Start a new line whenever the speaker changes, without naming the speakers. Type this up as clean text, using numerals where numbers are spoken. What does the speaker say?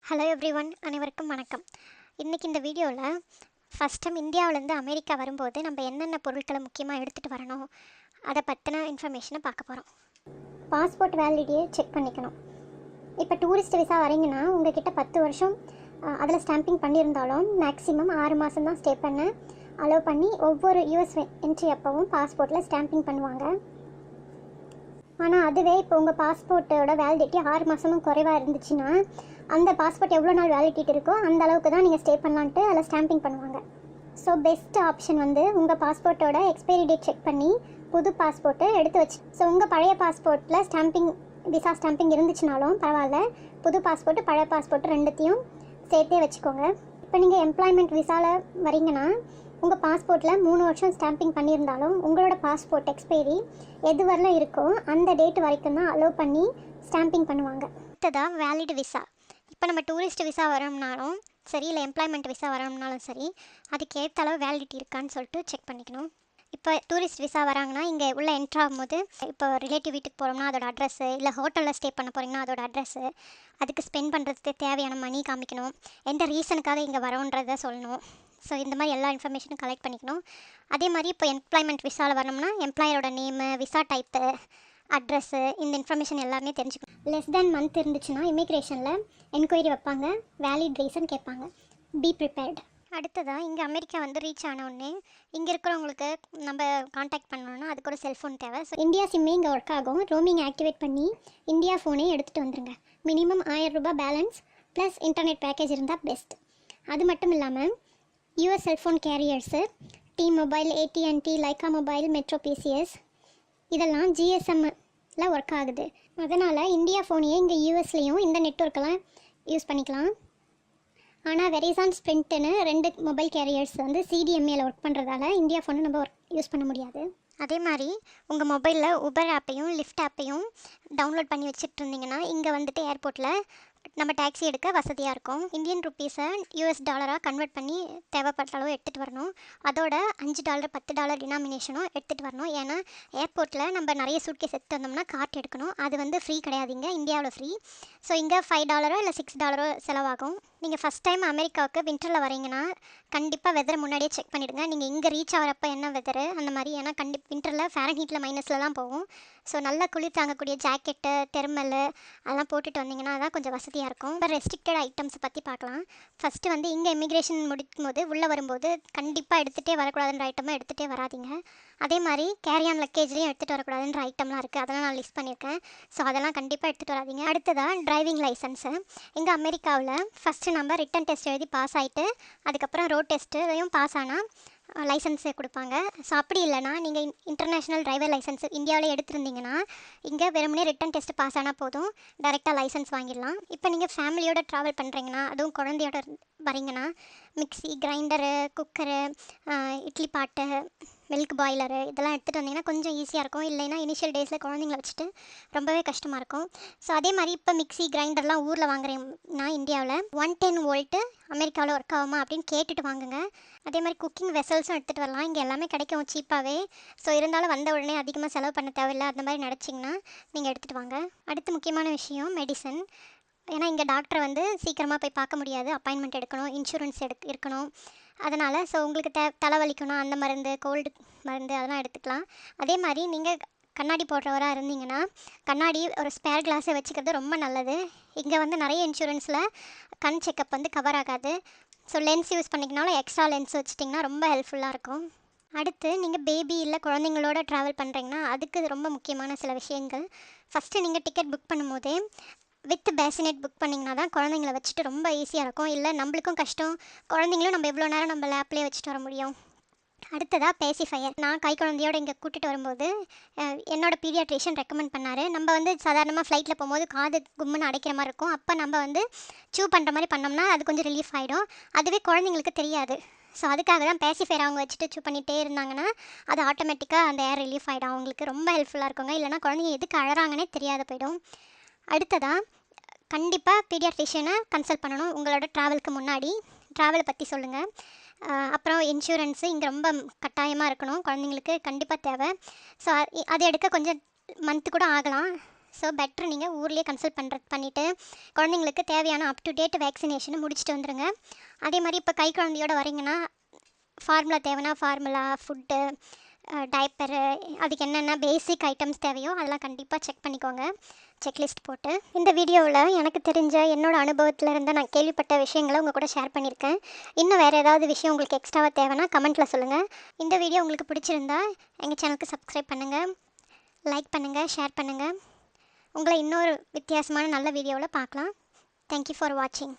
Hello everyone, அனைவருக்கும் வணக்கம். இன்றைக்கி இந்த வீடியோவில் ஃபஸ்ட் டைம் இந்தியாவிலேருந்து அமெரிக்கா வரும்போது நம்ம என்னென்ன பொருட்களை முக்கியமாக எடுத்துகிட்டு வரணும் அதை பற்றின இன்ஃபர்மேஷனை பார்க்க போகிறோம். பாஸ்போர்ட் வேலிடிட்டியை செக் பண்ணிக்கணும். இப்போ டூரிஸ்ட் விசா வரீங்கன்னா உங்ககிட்ட 10 வருஷம் அதில் ஸ்டாம்பிங் பண்ணியிருந்தாலும் மேக்ஸிமம் 6 மாதம் தான் ஸ்டே பண்ண அலோவ் பண்ணி ஒவ்வொரு யூஎஸ் என்ட்ரி அப்பவும் பாஸ்போர்ட்டில் ஸ்டாம்பிங் பண்ணுவாங்க. ஆனால் அதுவே இப்போ உங்கள் பாஸ்போர்ட்டோட வேலிடிட்டி 6 மாதமும் குறைவாக இருந்துச்சுன்னா அந்த பாஸ்போர்ட் எவ்வளோ நாள் வேலிடிட்டி இருக்கோ அந்த அளவுக்கு தான் நீங்கள் ஸ்டே பண்ணலான்ட்டு அதில் ஸ்டாம்பிங் பண்ணுவாங்க. ஸோ பெஸ்ட் ஆப்ஷன் உங்கள் பாஸ்போர்ட்டோட எக்ஸ்பைரி டேட் செக் பண்ணி புது பாஸ்போர்ட்டை எடுத்து வச்சு. ஸோ உங்கள் பழைய பாஸ்போர்ட்டில் விசா ஸ்டாம்பிங் இருந்துச்சுனாலும் பரவாயில்ல, புது பாஸ்போர்ட்டு பழைய பாஸ்போர்ட்டு ரெண்டுத்தையும் சேர்த்தே வச்சுக்கோங்க. இப்போ நீங்கள் எம்ப்ளாய்மெண்ட் விசாவில் வரீங்கன்னா உங்கள் பாஸ்போர்ட்டில் 3 வருஷம் ஸ்டாம்பிங் பண்ணியிருந்தாலும் உங்களோட பாஸ்போர்ட் எக்ஸ்பைரி எது வரலாம் இருக்கோ அந்த டேட் வரைக்கும் தான் அலோவ் பண்ணி ஸ்டாம்பிங் பண்ணுவாங்க. அடுத்ததாக வேலிட் விசா. இப்போ நம்ம டூரிஸ்ட் விசா வரோம்னாலும் சரி, இல்லை எம்ப்ளாய்மெண்ட் விசா வரோம்னாலும் சரி, அதுக்கு ஏற்ற அளவு வேலிடிட்டி இருக்கான்னு சொல்லிட்டு செக் பண்ணிக்கணும். இப்போ டூரிஸ்ட் விசா வராங்கன்னா இங்கே உள்ள என்ட்ரு ஆகும்போது இப்போ ரிலேட்டிவ் வீட்டுக்கு போகிறோம்னா அதோட அட்ரஸ்ஸு, இல்லை ஹோட்டலில் ஸ்டே பண்ண போகிறீங்கன்னா அதோட அட்ரஸ்ஸு, அதுக்கு ஸ்பெண்ட் பண்ணுறதுக்கு தேவையான மணி காமிக்கணும், எந்த ரீசனுக்காக இங்கே வரோன்றதை சொல்லணும். ஸோ இந்த மாதிரி எல்லா இன்ஃபர்மேஷனும் கலெக்ட் பண்ணிக்கணும். அதே மாதிரி இப்போ எம்ப்ளாய்மெண்ட் விசாவில் வரணும்னா எம்ப்ளாயரோட நேமு, விசா டைப்பு, அட்ரஸ்ஸு, இந்த இன்ஃபர்மேஷன் எல்லாமே தெரிஞ்சுக்கணும். லெஸ் தேன் மந்த் இருந்துச்சுன்னா இமிக்ரேஷனில் என்கொயரி வைப்பாங்க, வேலிட் ரீசன் கேட்பாங்க. Be prepared. அடுத்ததாக இங்கே அமெரிக்கா ரீச் ஆனவுடனே இங்கே இருக்கிறவங்களுக்கு நம்ம காண்டாக்ட் பண்ணணும்னா அதுக்கு ஒரு செல்ஃபோன் தேவை. ஸோ இந்தியா சிம்மே இங்கே ஒர்க் ஆகும். ரோமிங் ஆக்டிவேட் பண்ணி இந்தியா ஃபோனே எடுத்துகிட்டு வந்துடுங்க. மினிமம் 1000 ரூபாய் பேலன்ஸ் ப்ளஸ் இன்டர்நெட் பேக்கேஜ் இருந்தால் பெஸ்ட். அது மட்டும் இல்லாமல் US cellphone carriers T-Mobile, AT&T, Lyca mobile, metro PCS இதெல்லாம் GSMல ஒர்க் ஆகுது. அதனால் இந்தியா ஃபோனையே இங்கே யூஎஸ்லேயும் இந்த நெட்ஒர்க்கெல்லாம் யூஸ் பண்ணிக்கலாம். ஆனால் வெரிசான், ஸ்ப்ரிண்ட்டுன்னு 2 மொபைல் கேரியர்ஸ் CDMAல ஒர்க் பண்ணுறதால இந்தியா ஃபோனை நம்ம யூஸ் பண்ண முடியாது. அதே மாதிரி உங்கள் மொபைலில் உபர் ஆப்பையும் லிஃப்ட் ஆப்பையும் டவுன்லோட் பண்ணி வச்சுட்டு இருந்தீங்கன்னா இங்கே ஏர்போர்ட்டில் நம்ம டாக்ஸி எடுக்க வசதியாக இருக்கும். இந்தியன் ருப்பீஸை US டாலராக கன்வெர்ட் பண்ணி தேவைப்படுற அளவு எடுத்துகிட்டு வரணும். அதோட $5 $10 டினாமினேஷனும் எடுத்துகிட்டு வரணும். ஏன்னா ஏர்போர்ட்டில் நம்ம நிறைய சூட்கேஸ் எடுத்து வந்தோம்னா கார்ட் எடுக்கணும். அது ஃப்ரீ கிடையாதுங்க, இந்தியாவில் ஃப்ரீ. ஸோ இங்கே $5 இல்லை $6 செலவாகும். நீங்கள் ஃபஸ்ட் டைம் அமெரிக்காவுக்கு வின்டரில் வரீங்கன்னா கண்டிப்பாக வெதரை முன்னாடியே செக் பண்ணிவிடுங்க. நீங்கள் இங்கே ரீச் ஆகிறப்ப என்ன வெதரு அந்த மாதிரி. ஏன்னா வின்டரில் ஃபேரன்ஹீட்டில் -லலாம் போகும். ஸோ நல்லா குளிர் தாங்கக்கூடிய ஜாக்கெட்டு, தெர்மலு அதெல்லாம் போட்டுட்டு வந்தீங்கன்னா அதான் கொஞ்சம் வசதியாக இருக்கும். இப்போ ரெஸ்ட்ரிக்டட் ஐட்டம்ஸை பற்றி பார்க்கலாம். ஃபஸ்ட்டு இங்கே இமிக்ரேஷன் முடிக்கும் போது உள்ளே வரும்போது கண்டிப்பாக எடுத்துகிட்டே வரக்கூடாதுன்ற ஐட்டமாக எடுத்துகிட்டே வராதிங்க. அதே மாதிரி கேரியான் லக்கேஜ்லேயும் எடுத்துகிட்டு வரக்கூடாதுன்ற ஐட்டம்லாம் இருக்குது, அதெல்லாம் நான் லிஸ்ட் பண்ணியிருக்கேன். ஸோ அதெல்லாம் கண்டிப்பாக எடுத்துகிட்டு வராதிங்க. அடுத்ததாக டிரைவிங் லைசன்ஸு. இங்கே அமெரிக்காவில் ஃபஸ்ட்டு நம்ம ரிட்டன் டெஸ்ட் எழுதி பாஸ் ஆகிட்டு அதுக்கப்புறம் ரோட் டெஸ்ட்டையும் பாஸ் ஆனால் லைசன்ஸை கொடுப்பாங்க. ஸோ அப்படி இல்லைனா நீங்கள் இன்டர்நேஷ்னல் டிரைவர் லைசன்ஸ் இந்தியாவிலே எடுத்திருந்தீங்கன்னா இங்கே வெறுமனே ரிட்டன் டெஸ்ட் பாஸ் ஆனால் போதும், டைரெக்டாக லைசன்ஸ் வாங்கிடலாம். இப்போ நீங்கள் ஃபேமிலியோட ட்ராவல் பண்ணுறீங்கன்னா, அதுவும் குழந்தையோட வரீங்கன்னா மிக்ஸி, கிரைண்டரு, குக்கரு, இட்லி பாட்டு, மில்க் பாய்லரு இதெல்லாம் எடுத்துகிட்டு வந்தீங்கன்னா கொஞ்சம் ஈஸியாக இருக்கும். இல்லைன்னா இனிஷியல் டேஸில் குழந்தைங்கள வச்சுட்டு ரொம்பவே கஷ்டமாக இருக்கும். ஸோ அதே மாதிரி இப்போ மிக்ஸி, கிரைண்டர்லாம் ஊரில் வாங்குறீங்கன்னா இந்தியாவில் 110 வோல்ட்டு அமெரிக்காவில் ஒர்க் ஆகுமா அப்படின்னு கேட்டுட்டு வாங்குங்க. அதே மாதிரி குக்கிங் வெசல்ஸும் எடுத்துகிட்டு வரலாம், இங்கே எல்லாமே கிடைக்கும் சீப்பாகவே. ஸோ இருந்தாலும் வந்த உடனே அதிகமாக செலவு பண்ண தேவையில்லை, அந்த மாதிரி நினச்சிங்கன்னா நீங்கள் எடுத்துகிட்டு வாங்க. அடுத்து முக்கியமான விஷயம் மெடிசன். ஏன்னா இங்கே டாக்டரை சீக்கிரமாக போய் பார்க்க முடியாது, அப்பாயின்மெண்ட் எடுக்கணும், இன்சூரன்ஸ் இருக்கணும். அதனால் ஸோ உங்களுக்கு தலைவலிக்கணும் அந்த மருந்து, கோல்டு மருந்து அதெல்லாம் எடுத்துக்கலாம். அதே மாதிரி நீங்கள் கண்ணாடி போடுறவராக இருந்தீங்கன்னா கண்ணாடி ஒரு ஸ்பேர் கிளாஸை வச்சுக்கிறது ரொம்ப நல்லது. இங்கே நிறைய இன்சூரன்ஸில் கண் செக்கப் கவர் ஆகாது. ஸோ லென்ஸ் யூஸ் பண்ணிக்கனாலும் எக்ஸ்ட்ரா லென்ஸ் வச்சுட்டிங்கன்னா ரொம்ப ஹெல்ப்ஃபுல்லாக இருக்கும். அடுத்து நீங்கள் பேபி இல்லை குழந்தைங்களோட ட்ராவல் பண்ணுறீங்கன்னா அதுக்கு ரொம்ப முக்கியமான சில விஷயங்கள். ஃபஸ்ட்டு நீங்கள் டிக்கெட் புக் பண்ணும்போதே வித் பேசினேட் புக் பண்ணிங்கன்னா தான் குழந்தைங்கள வச்சுட்டு ரொம்ப ஈஸியாக இருக்கும். இல்லை நம்மளுக்கும் கஷ்டம், குழந்தைங்களும் நம்ம எவ்வளோ நேரம் நம்ம லேப்லேயே வச்சுட்டு வர முடியும். அடுத்ததாக பேசிஃபையர். நான் கை குழந்தையோடு இங்கே கூட்டிகிட்டு வரும்போது என்னோடய பீடியாட்ரிஷியன் ரெக்கமெண்ட் பண்ணார். நம்ம சாதாரணமாக ஃப்ளைட்டில் போகும்போது காது கும்முன்னு அடைக்கிற மாதிரி இருக்கும். அப்போ நம்ம சூ பண்ணுற மாதிரி பண்ணோம்னா அது கொஞ்சம் ரிலீஃப் ஆகிடும். அதுவே குழந்தைங்களுக்கு தெரியாது. ஸோ அதுக்காக தான் பேசிஃபையர் அவங்க வச்சுட்டு சூ பண்ணிகிட்டே இருந்தாங்கன்னா அது ஆட்டோமேட்டிக்காக அந்த ஏர் ரிலீஃப் ஆகிடும். அவங்களுக்கு ரொம்ப ஹெல்ப்ஃபுல்லாக இருக்குங்க. இல்லைனா குழந்தைங்க எதுக்கு அழறாங்கன்னே தெரியாத போயிடும். அடுத்ததாக கண்டிப்பாக பீடியாட்ரிஷியனை கன்சல்ட் பண்ணணும் உங்களோட ட்ராவலுக்கு முன்னாடி. ட்ராவலை பற்றி சொல்லுங்கள். அப்புறம் இன்சூரன்ஸு இங்கே ரொம்ப கட்டாயமாக இருக்கணும், குழந்தைங்களுக்கு கண்டிப்பாக தேவை. ஸோ அது எடுக்க கொஞ்சம் மந்த்து கூட ஆகலாம். ஸோ பெட்ரு நீங்கள் ஊர்லேயே கன்சல்ட் பண்ணிவிட்டு குழந்தைங்களுக்கு தேவையான அப் டு டேட் வேக்சினேஷனை முடிச்சுட்டு வந்துடுங்க. அதே மாதிரி இப்போ கை குழந்தையோட வரீங்கன்னா ஃபார்முலா தேவைன்னா ஃபார்முலா, ஃபுட்டு, டைப்பரு, அதுக்கு என்னென்ன பேசிக் ஐட்டம்ஸ் தேவையோ அதெல்லாம் கண்டிப்பாக செக் பண்ணிக்கோங்க, செக்லிஸ்ட் போட்டு. இந்த வீடியோவில் எனக்கு தெரிஞ்ச என்னோடய அனுபவத்தில் இருந்தால் நான் கேள்விப்பட்ட விஷயங்களை உங்கள் கூட ஷேர் பண்ணியிருக்கேன். இன்னும் வேறு ஏதாவது விஷயம் உங்களுக்கு எக்ஸ்ட்ராவாக தேவைன்னா கமெண்ட்டில் சொல்லுங்கள். இந்த வீடியோ உங்களுக்கு பிடிச்சிருந்தா எங்கள் சேனலுக்கு சப்ஸ்கிரைப் பண்ணுங்கள், லைக் பண்ணுங்கள், ஷேர் பண்ணுங்கள். உங்களை இன்னொரு வித்தியாசமான நல்ல வீடியோவில் பார்க்கலாம். தேங்க்யூ ஃபார் வாட்சிங்.